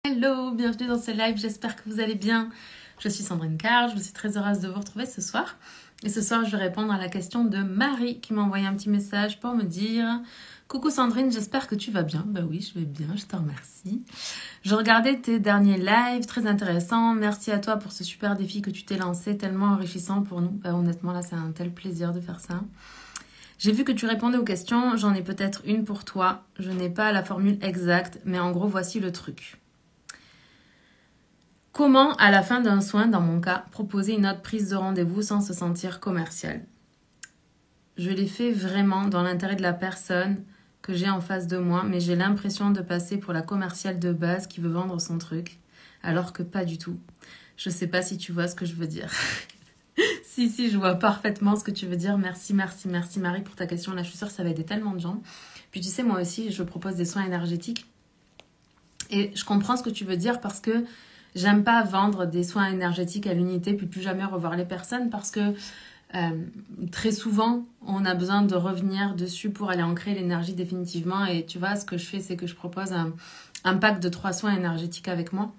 Hello, bienvenue dans ce live, j'espère que vous allez bien. Je suis Sandrine Carr, je suis très heureuse de vous retrouver ce soir. Et ce soir, je vais répondre à la question de Marie qui m'a envoyé un petit message pour me dire « Coucou Sandrine, j'espère que tu vas bien. » Bah oui, je vais bien, je te remercie. Je regardais tes derniers lives, très intéressants. Merci à toi pour ce super défi que tu t'es lancé, tellement enrichissant pour nous. Bah, honnêtement, là, c'est un tel plaisir de faire ça. J'ai vu que tu répondais aux questions, j'en ai peut-être une pour toi. Je n'ai pas la formule exacte, mais en gros, voici le truc. Comment, à la fin d'un soin, dans mon cas, proposer une autre prise de rendez-vous sans se sentir commercial? Je l'ai fait vraiment dans l'intérêt de la personne que j'ai en face de moi, mais j'ai l'impression de passer pour la commerciale de base qui veut vendre son truc, alors que pas du tout. Je sais pas si tu vois ce que je veux dire. Si, je vois parfaitement ce que tu veux dire. Merci Marie pour ta question. Là, je suis sûre que ça va aider tellement de gens. Puis tu sais, moi aussi, je propose des soins énergétiques. Et je comprends ce que tu veux dire parce que j'aime pas vendre des soins énergétiques à l'unité puis plus jamais revoir les personnes parce que très souvent, on a besoin de revenir dessus pour aller ancrer l'énergie définitivement. Et tu vois, ce que je fais, c'est que je propose un pack de 3 soins énergétiques avec moi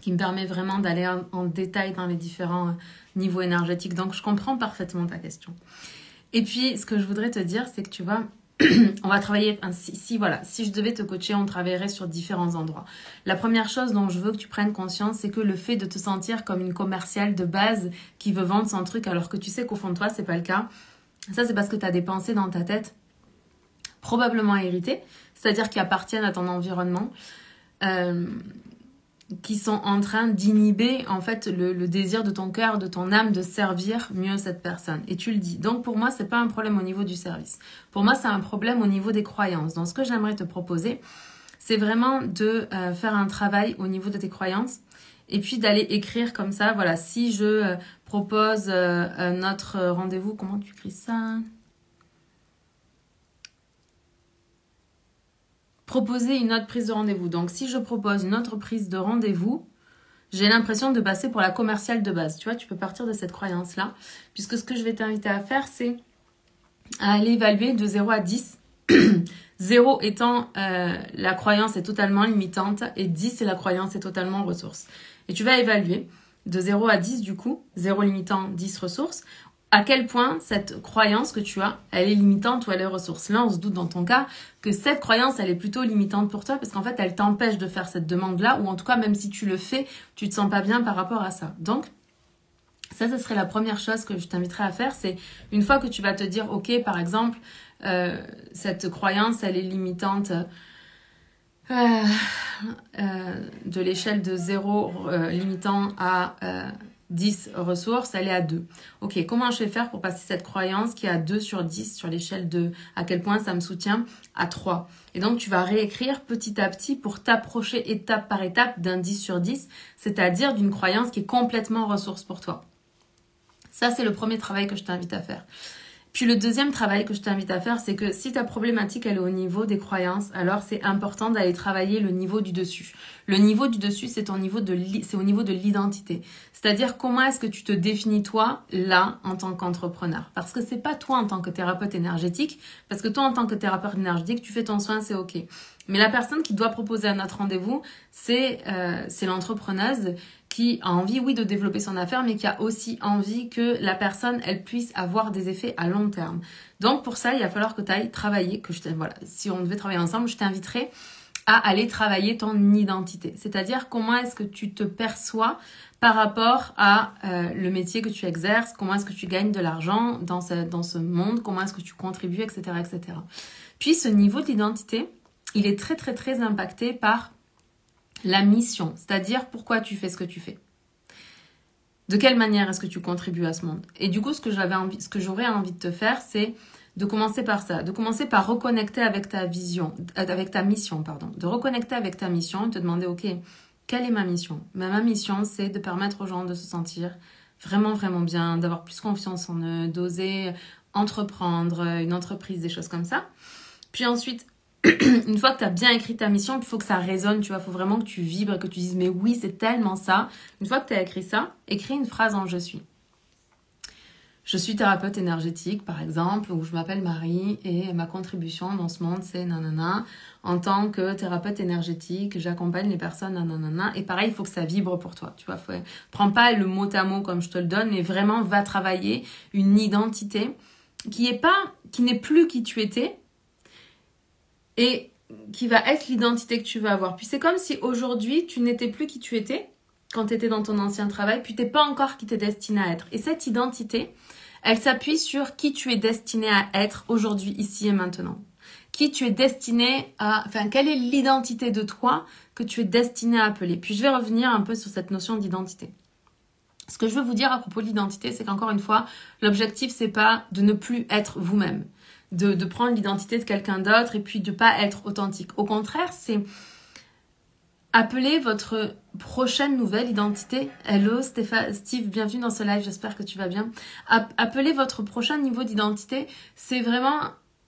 qui me permet vraiment d'aller en détail dans les différents niveaux énergétiques. Donc, je comprends parfaitement ta question. Et puis, ce que je voudrais te dire, c'est que tu vois, on va travailler, si je devais te coacher, on travaillerait sur différents endroits. La première chose dont je veux que tu prennes conscience, c'est que le fait de te sentir comme une commerciale de base qui veut vendre son truc alors que tu sais qu'au fond de toi, c'est pas le cas. Ça, c'est parce que tu as des pensées dans ta tête probablement héritées, c'est-à-dire qui appartiennent à ton environnement, qui sont en train d'inhiber en fait le désir de ton cœur, de ton âme de servir mieux cette personne. Et tu le dis. Donc pour moi, c'est pas un problème au niveau du service. Pour moi, c'est un problème au niveau des croyances. Donc ce que j'aimerais te proposer, c'est vraiment de faire un travail au niveau de tes croyances et puis d'aller écrire comme ça. Voilà, si je propose notre rendez-vous, comment tu écris ça ? Proposer une autre prise de rendez-vous. Donc, si je propose une autre prise de rendez-vous, j'ai l'impression de passer pour la commerciale de base. Tu vois, tu peux partir de cette croyance-là. Puisque ce que je vais t'inviter à faire, c'est à aller évaluer de 0 à 10. 0 étant la croyance est totalement limitante et 10 c'est la croyance est totalement ressource. Et tu vas évaluer de 0 à 10 du coup, 0 limitant, 10 ressources. À quel point cette croyance que tu as, elle est limitante ou elle est ressource. Là, on se doute dans ton cas que cette croyance, elle est plutôt limitante pour toi parce qu'en fait, elle t'empêche de faire cette demande-là ou en tout cas, même si tu le fais, tu te sens pas bien par rapport à ça. Donc, ça, ce serait la première chose que je t'inviterais à faire. C'est une fois que tu vas te dire, ok, par exemple, cette croyance, elle est limitante de l'échelle de 0 limitant à 10 ressources, elle est à 2. Ok, comment je vais faire pour passer cette croyance qui est à 2 sur 10 sur l'échelle de à quel point ça me soutient à 3. Et donc, tu vas réécrire petit à petit pour t'approcher étape par étape d'un 10 sur 10, c'est-à-dire d'une croyance qui est complètement ressource pour toi. Ça, c'est le premier travail que je t'invite à faire. Puis le deuxième travail que je t'invite à faire, c'est que si ta problématique elle est au niveau des croyances, alors c'est important d'aller travailler le niveau du dessus. Le niveau du dessus, c'est au niveau de l'identité. C'est-à-dire comment est-ce que tu te définis toi là en tant qu'entrepreneur. Parce que c'est pas toi en tant que thérapeute énergétique, parce que toi en tant que thérapeute énergétique, tu fais ton soin, c'est ok. Mais la personne qui doit proposer un autre rendez-vous, c'est l'entrepreneuse qui a envie, oui, de développer son affaire, mais qui a aussi envie que la personne, elle puisse avoir des effets à long terme. Donc, pour ça, il va falloir que tu ailles travailler, si on devait travailler ensemble, je t'inviterais à aller travailler ton identité. C'est-à-dire, comment est-ce que tu te perçois par rapport à le métier que tu exerces, comment est-ce que tu gagnes de l'argent dans ce monde, comment est-ce que tu contribues, etc., etc. Puis, ce niveau d'identité, il est très, très, très impacté par la mission, c'est-à-dire pourquoi tu fais ce que tu fais. De quelle manière est-ce que tu contribues à ce monde? Et du coup, ce que j'aurais envie de te faire, c'est de commencer par ça, de commencer par reconnecter avec ta mission, de reconnecter avec ta mission et te demander, ok, quelle est ma mission? Ma mission, c'est de permettre aux gens de se sentir vraiment, vraiment bien, d'avoir plus confiance en eux, d'oser entreprendre une entreprise, des choses comme ça. Puis ensuite, une fois que tu as bien écrit ta mission, il faut que ça résonne, tu vois, il faut vraiment que tu vibres, que tu dises mais oui, c'est tellement ça. Une fois que tu as écrit ça, écris une phrase en je suis. je suis thérapeute énergétique, par exemple, ou je m'appelle Marie et ma contribution dans ce monde, c'est nanana. En tant que thérapeute énergétique, j'accompagne les personnes nanana. Et pareil, il faut que ça vibre pour toi. Tu vois, prends pas le mot à mot comme je te le donne, mais vraiment va travailler une identité qui n'est plus qui tu étais et qui va être l'identité que tu vas avoir. Puis c'est comme si aujourd'hui, tu n'étais plus qui tu étais quand tu étais dans ton ancien travail, puis t'es pas encore qui t'es destiné à être. Et cette identité, elle s'appuie sur qui tu es destiné à être aujourd'hui, ici et maintenant. Qui tu es destiné à... Enfin, quelle est l'identité de toi que tu es destiné à appeler. Puis je vais revenir un peu sur cette notion d'identité. Ce que je veux vous dire à propos de l'identité, c'est qu'encore une fois, l'objectif, c'est pas de ne plus être vous-même, de prendre l'identité de quelqu'un d'autre et puis de pas être authentique. Au contraire, c'est appeler votre prochaine nouvelle identité. Hello Steve, bienvenue dans ce live, j'espère que tu vas bien. Appeler votre prochain niveau d'identité, c'est vraiment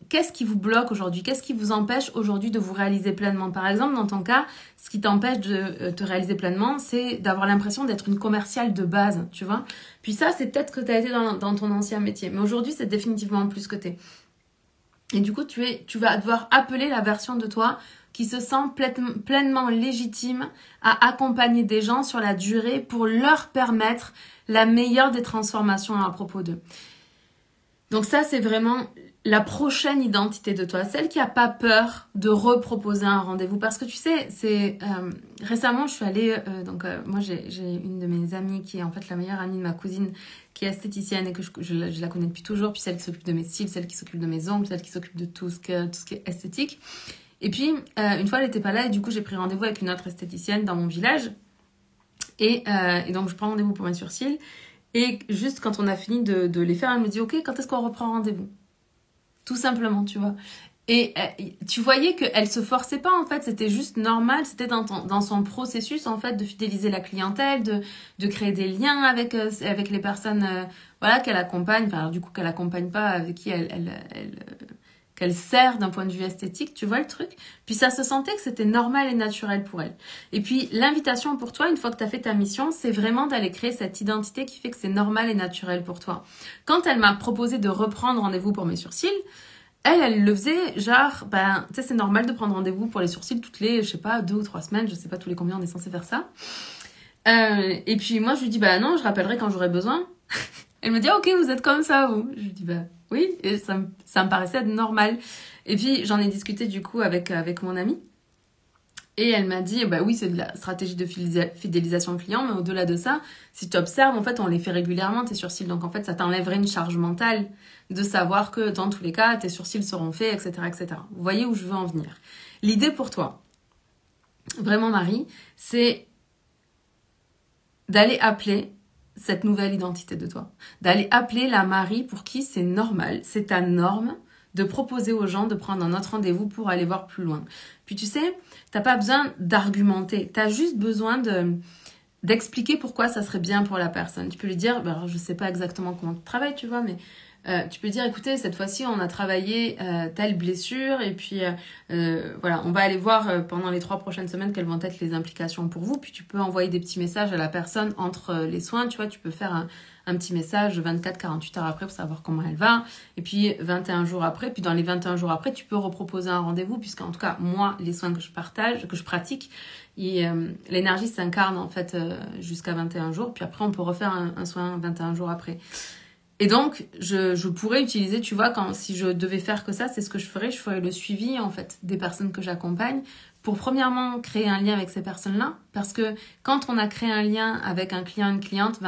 qu'est-ce qui vous bloque aujourd'hui, qu'est-ce qui vous empêche aujourd'hui de vous réaliser pleinement. Par exemple, dans ton cas, ce qui t'empêche de te réaliser pleinement, c'est d'avoir l'impression d'être une commerciale de base, tu vois. Puis ça, c'est peut-être que tu as été dans ton ancien métier, mais aujourd'hui, c'est définitivement plus que t'es. Et du coup, tu vas devoir appeler la version de toi qui se sent pleinement légitime à accompagner des gens sur la durée pour leur permettre la meilleure des transformations à propos d'eux. Donc ça, c'est vraiment la prochaine identité de toi, celle qui n'a pas peur de reproposer un rendez-vous. Parce que tu sais, récemment, je suis allée... moi, j'ai une de mes amies qui est en fait la meilleure amie de ma cousine, qui est esthéticienne et que je la connais depuis toujours. Puis celle qui s'occupe de mes cils, celle qui s'occupe de mes ongles, celle qui s'occupe de tout ce qui est esthétique. Et puis, une fois, elle n'était pas là et du coup, j'ai pris rendez-vous avec une autre esthéticienne dans mon village. Et donc, je prends rendez-vous pour mes sourcils. Et juste quand on a fini de les faire, elle me dit « Ok, quand est-ce qu'on reprend rendez-vous ?» Tout simplement, tu vois. Et tu voyais qu'elle se forçait pas, en fait. C'était juste normal. C'était dans son processus, en fait, de fidéliser la clientèle, de créer des liens avec les personnes voilà, qu'elle accompagne. Enfin, alors, du coup, qu'elle accompagne pas, avec qui qu'elle sert d'un point de vue esthétique, tu vois le truc. Puis ça se sentait que c'était normal et naturel pour elle. Et puis l'invitation pour toi, une fois que tu as fait ta mission, c'est vraiment d'aller créer cette identité qui fait que c'est normal et naturel pour toi. Quand elle m'a proposé de reprendre rendez-vous pour mes sourcils, elle le faisait genre, tu sais, c'est normal de prendre rendez-vous pour les sourcils toutes les, je sais pas, 2 ou 3 semaines, je sais pas tous les combien on est censé faire ça. Et puis moi, je lui dis, non, je rappellerai quand j'aurai besoin. Elle me dit, ok, vous êtes comme ça, vous. Je lui dis, oui, et ça me paraissait être normal. Et puis, j'en ai discuté du coup avec mon amie. Et elle m'a dit, oui, c'est de la stratégie de fidélisation client, mais au-delà de ça, si tu observes, en fait, on les fait régulièrement, tes sourcils. Donc, en fait, ça t'enlèverait une charge mentale de savoir que, dans tous les cas, tes sourcils seront faits, etc., etc. Vous voyez où je veux en venir. L'idée pour toi, vraiment, Marie, c'est d'aller appeler cette nouvelle identité de toi. D'aller appeler la Marie pour qui c'est normal, c'est ta norme de proposer aux gens de prendre un autre rendez-vous pour aller voir plus loin. Puis tu sais, t'as pas besoin d'argumenter, t'as juste besoin d'expliquer pourquoi ça serait bien pour la personne. Tu peux lui dire, je sais pas exactement comment tu travailles, tu vois, mais tu peux dire, écoutez, cette fois-ci, on a travaillé telle blessure et puis voilà, on va aller voir pendant les 3 prochaines semaines quelles vont être les implications pour vous. Puis tu peux envoyer des petits messages à la personne entre les soins, tu vois, tu peux faire un petit message 24-48 heures après pour savoir comment elle va. Et puis 21 jours après, puis dans les 21 jours après, tu peux reproposer un rendez-vous puisqu'en tout cas, moi, les soins que je pratique, l'énergie s'incarne en fait jusqu'à 21 jours. Puis après, on peut refaire un soin 21 jours après. Et donc, je pourrais utiliser, tu vois, si je devais faire que ça, c'est ce que je ferais le suivi, en fait, des personnes que j'accompagne pour, premièrement, créer un lien avec ces personnes-là. Parce que quand on a créé un lien avec un client, une cliente, tu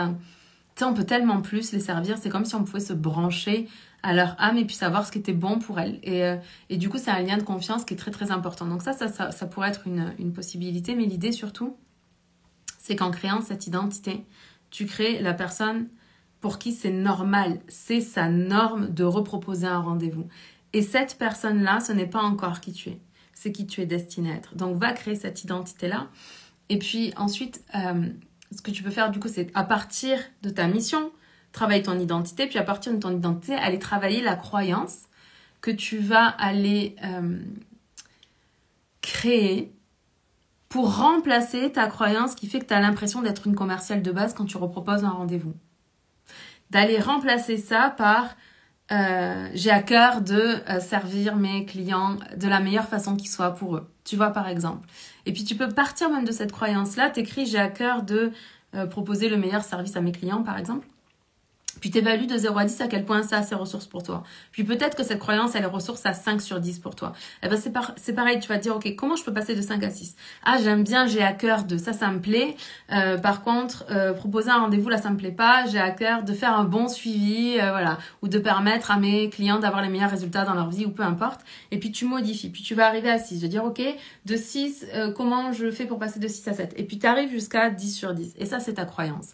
sais, on peut tellement plus les servir. C'est comme si on pouvait se brancher à leur âme et puis savoir ce qui était bon pour elles. Et du coup, c'est un lien de confiance qui est très, très important. Donc ça pourrait être une possibilité. Mais l'idée, surtout, c'est qu'en créant cette identité, tu crées la personne pour qui c'est normal, c'est sa norme de reproposer un rendez-vous. Et cette personne-là, ce n'est pas encore qui tu es, c'est qui tu es destiné à être. Donc, va créer cette identité-là. Et puis ensuite, ce que tu peux faire du coup, c'est à partir de ta mission, travailler ton identité, puis à partir de ton identité, aller travailler la croyance que tu vas aller créer pour remplacer ta croyance qui fait que tu as l'impression d'être une commerciale de base quand tu reproposes un rendez-vous. d'aller remplacer ça par j'ai à cœur de servir mes clients de la meilleure façon qui soit pour eux. Tu vois, par exemple. Et puis, tu peux partir même de cette croyance-là. T'écris j'ai à cœur de proposer le meilleur service à mes clients, par exemple. Puis t'évalues de 0 à 10 à quel point ça a ses ressources pour toi. Puis peut-être que cette croyance, elle est ressource à 5 sur 10 pour toi. Eh ben c'est pareil, tu vas te dire, ok, comment je peux passer de 5 à 6? Ah, j'aime bien, j'ai à cœur de, ça me plaît. Par contre, proposer un rendez-vous, là, ça me plaît pas. J'ai à cœur de faire un bon suivi, voilà. Ou de permettre à mes clients d'avoir les meilleurs résultats dans leur vie, ou peu importe. Et puis tu modifies. Puis tu vas arriver à 6. Je vais dire, ok, de 6, comment je fais pour passer de 6 à 7? Et puis tu arrives jusqu'à 10 sur 10. Et ça, c'est ta croyance.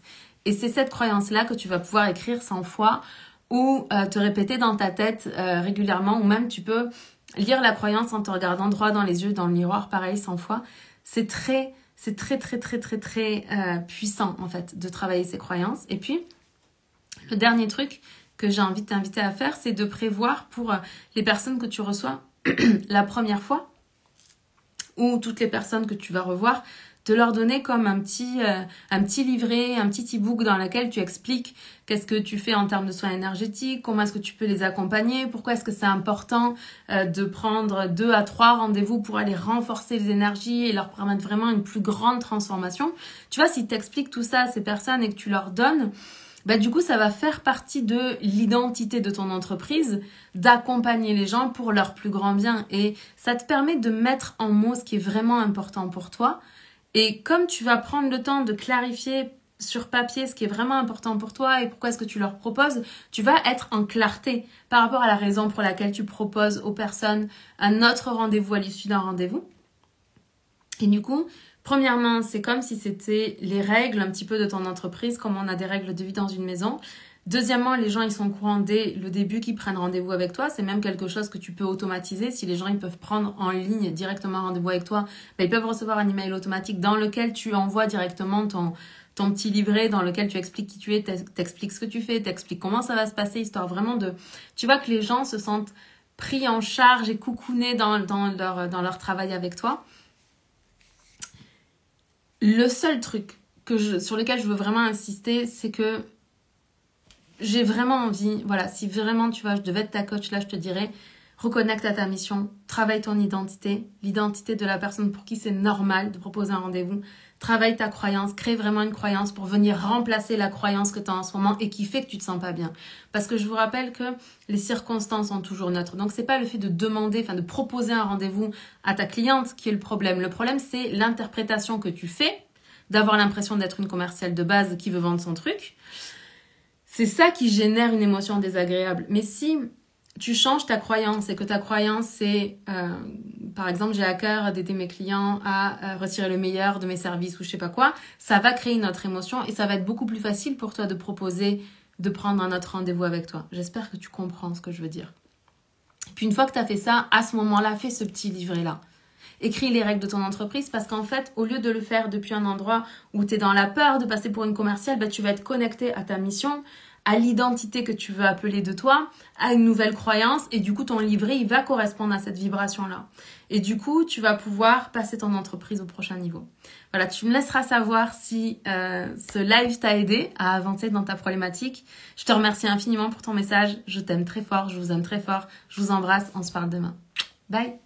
Et c'est cette croyance-là que tu vas pouvoir écrire 100 fois ou te répéter dans ta tête régulièrement, ou même tu peux lire la croyance en te regardant droit dans les yeux dans le miroir, pareil 100 fois. C'est très puissant en fait de travailler ces croyances. Et puis, le dernier truc que j'ai envie de t'inviter à faire, c'est de prévoir pour les personnes que tu reçois la première fois ou toutes les personnes que tu vas revoir, de leur donner comme un petit livret, un petit e-book dans lequel tu expliques qu'est-ce que tu fais en termes de soins énergétiques, comment est-ce que tu peux les accompagner, pourquoi est-ce que c'est important de prendre 2 à 3 rendez-vous pour aller renforcer les énergies et leur permettre vraiment une plus grande transformation. Tu vois, si tu expliques tout ça à ces personnes et que tu leur donnes, bah, du coup, ça va faire partie de l'identité de ton entreprise, d'accompagner les gens pour leur plus grand bien. Et ça te permet de mettre en mots ce qui est vraiment important pour toi. Et comme tu vas prendre le temps de clarifier sur papier ce qui est vraiment important pour toi et pourquoi est-ce que tu leur proposes, tu vas être en clarté par rapport à la raison pour laquelle tu proposes aux personnes un autre rendez-vous à l'issue d'un rendez-vous. Et du coup, premièrement, c'est comme si c'était les règles un petit peu de ton entreprise, comme on a des règles de vie dans une maison. Deuxièmement, les gens, ils sont au courant dès le début qu'ils prennent rendez-vous avec toi. C'est même quelque chose que tu peux automatiser. Si les gens, ils peuvent prendre en ligne directement rendez-vous avec toi, ben, ils peuvent recevoir un email automatique dans lequel tu envoies directement ton petit livret dans lequel tu expliques qui tu es, t'expliques ce que tu fais, t'expliques comment ça va se passer, histoire vraiment de... Tu vois que les gens se sentent pris en charge et coucounés dans leur travail avec toi. Le seul truc sur lequel je veux vraiment insister, c'est que j'ai vraiment envie, voilà, si vraiment tu vois, je devais être ta coach là, je te dirais, reconnecte à ta mission, travaille ton identité, l'identité de la personne pour qui c'est normal de proposer un rendez-vous, travaille ta croyance, crée vraiment une croyance pour venir remplacer la croyance que tu as en ce moment et qui fait que tu te sens pas bien. Parce que je vous rappelle que les circonstances sont toujours neutres. Donc c'est pas le fait de demander, enfin de proposer un rendez-vous à ta cliente qui est le problème. Le problème c'est l'interprétation que tu fais, d'avoir l'impression d'être une commerciale de base qui veut vendre son truc. C'est ça qui génère une émotion désagréable. Mais si tu changes ta croyance et que ta croyance c'est, par exemple, j'ai à cœur d'aider mes clients à retirer le meilleur de mes services ou je sais pas quoi, ça va créer une autre émotion et ça va être beaucoup plus facile pour toi de proposer de prendre un autre rendez-vous avec toi. J'espère que tu comprends ce que je veux dire. Puis une fois que tu as fait ça, à ce moment-là, fais ce petit livret-là. Écris les règles de ton entreprise parce qu'en fait, au lieu de le faire depuis un endroit où tu es dans la peur de passer pour une commerciale, bah, tu vas être connecté à ta mission, à l'identité que tu veux appeler de toi, à une nouvelle croyance et du coup, ton livret, il va correspondre à cette vibration-là. Et du coup, tu vas pouvoir passer ton entreprise au prochain niveau. Voilà, tu me laisseras savoir si ce live t'a aidé à avancer dans ta problématique. Je te remercie infiniment pour ton message. Je t'aime très fort, je vous aime très fort. Je vous embrasse, on se parle demain. Bye!